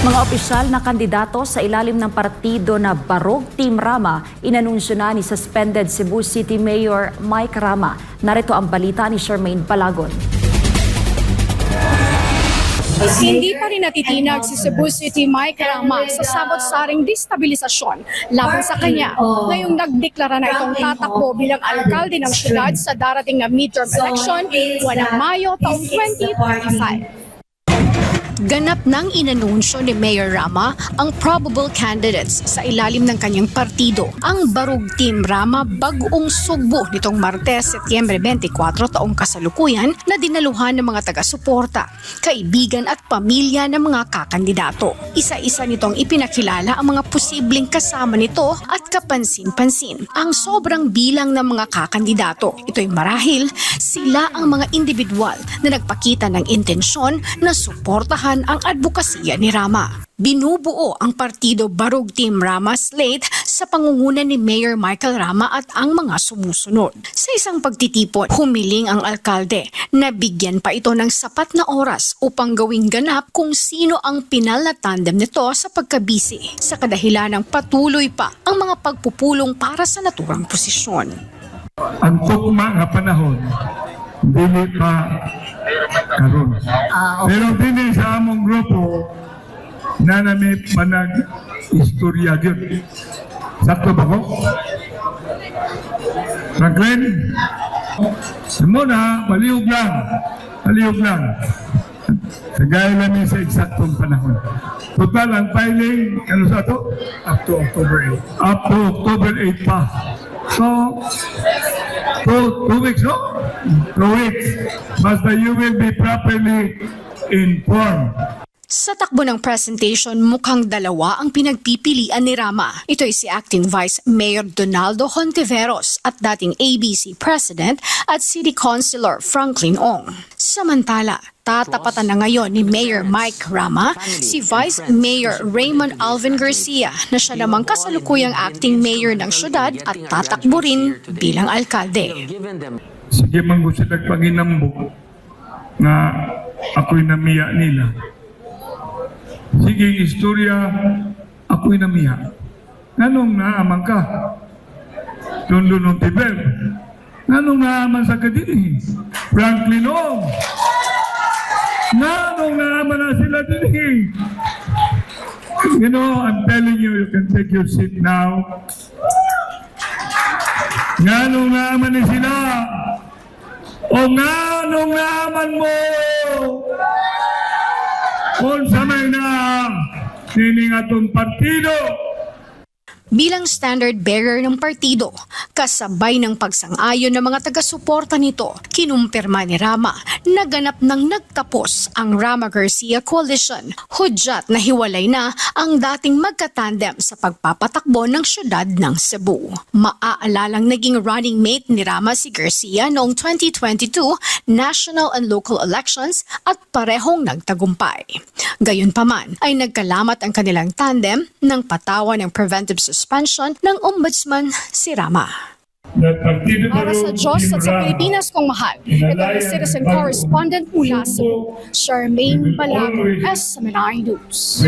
Mga opisyal na kandidato sa ilalim ng partido na Barog Team Rama, inanunsyo na ni suspended Cebu City Mayor Mike Rama. Narito ang balita ni Charmaine Balagon. Hindi pa rin natitinag si Cebu City Mike Rama sa sabot-saring destabilisasyon laban sa kanya ngayong nagdeklara na itong tatakbo bilang alkalde ng syudad sa darating na midterm election buwan ng Mayo taong 2025. Ganap nang inanunsyo ni Mayor Rama ang probable candidates sa ilalim ng kanyang partido, ang Barog Team Rama bagong sugbo nitong Martes, Setyembre 24 taong kasalukuyan na dinaluhan ng mga taga-suporta, kaibigan at pamilya ng mga kakandidato. Isa-isa nitong ipinakilala ang mga posibleng kasama nito at kapansin-pansin ang sobrang bilang ng mga kakandidato. Ito'y marahil sila ang mga individual na nagpakita ng intensyon na suportahan ang advokasya ni Rama. Binubuo ang partido Barog Team Rama slate sa pangunguna ni Mayor Michael Rama at ang mga sumusunod. Sa isang pagtitipon, humiling ang alkalde na bigyan pa ito ng sapat na oras upang gawing ganap kung sino ang pinal na tandem nito sa pagkabisi, sa kadahilan ng patuloy pa ang mga pagpupulong para sa naturang posisyon. Ang tugma nga panahon, dili pa karon. Pero dili sa among grupo na nami manag-istorya yun. Sakto ba ko? Franklin? Muna, palihog lang. Palihog lang. Sagay namin sa eksaktong panahon. Total ang filing, ano sa ito? Up to October 8. Up to October 8 pa. So, 2 weeks, no? 2 weeks. Basta you will be properly informed. Sa takbo ng presentation, mukhang dalawa ang pinagpipilian ni Rama. Ito'y si Acting Vice Mayor Donaldo Hontiveros at dating ABC President at City Councilor Franklin Ong. Samantala, tatapatan na ngayon ni Mayor Mike Rama si Vice Mayor Raymond Alvin Garcia na siya namang kasalukuyang acting mayor ng syudad at tatakbo rin bilang alkalde. Sige man gusto nagpanginambok na ako'y namiya nila. Sige, istorya, ako'y namiya. Nanong naaman ka? Tundo nung Tibel. Nanong naaman sa kadini? Franklin Ong. Nanong naaman na sila din. You know, I'm telling you, you can take your seat now. Nanong naaman na sila. O nanong naaman mo. Kung sa may na sining atong partido. Bilang standard bearer ng partido, kasabay ng pagsang-ayon ng mga taga-suporta nito, kinumpirma ni Rama na ganap nang nagtapos ang Rama Garcia Coalition. Hudyat na hiwalay na ang dating magkatandem sa pagpapatakbo ng syudad ng Cebu. Maaalalang naging running mate ni Rama si Garcia noong 2022 national and local elections at parehong nagtagumpay. Gayunpaman ay nagkalamat ang kanilang tandem ng patawan ng preventive suspension ng ombudsman si Rama. Para sa Diyos at sa Pilipinas kong mahal, ito ang citizen correspondent mula Cebu, Charmaine Balagon, SMNI News.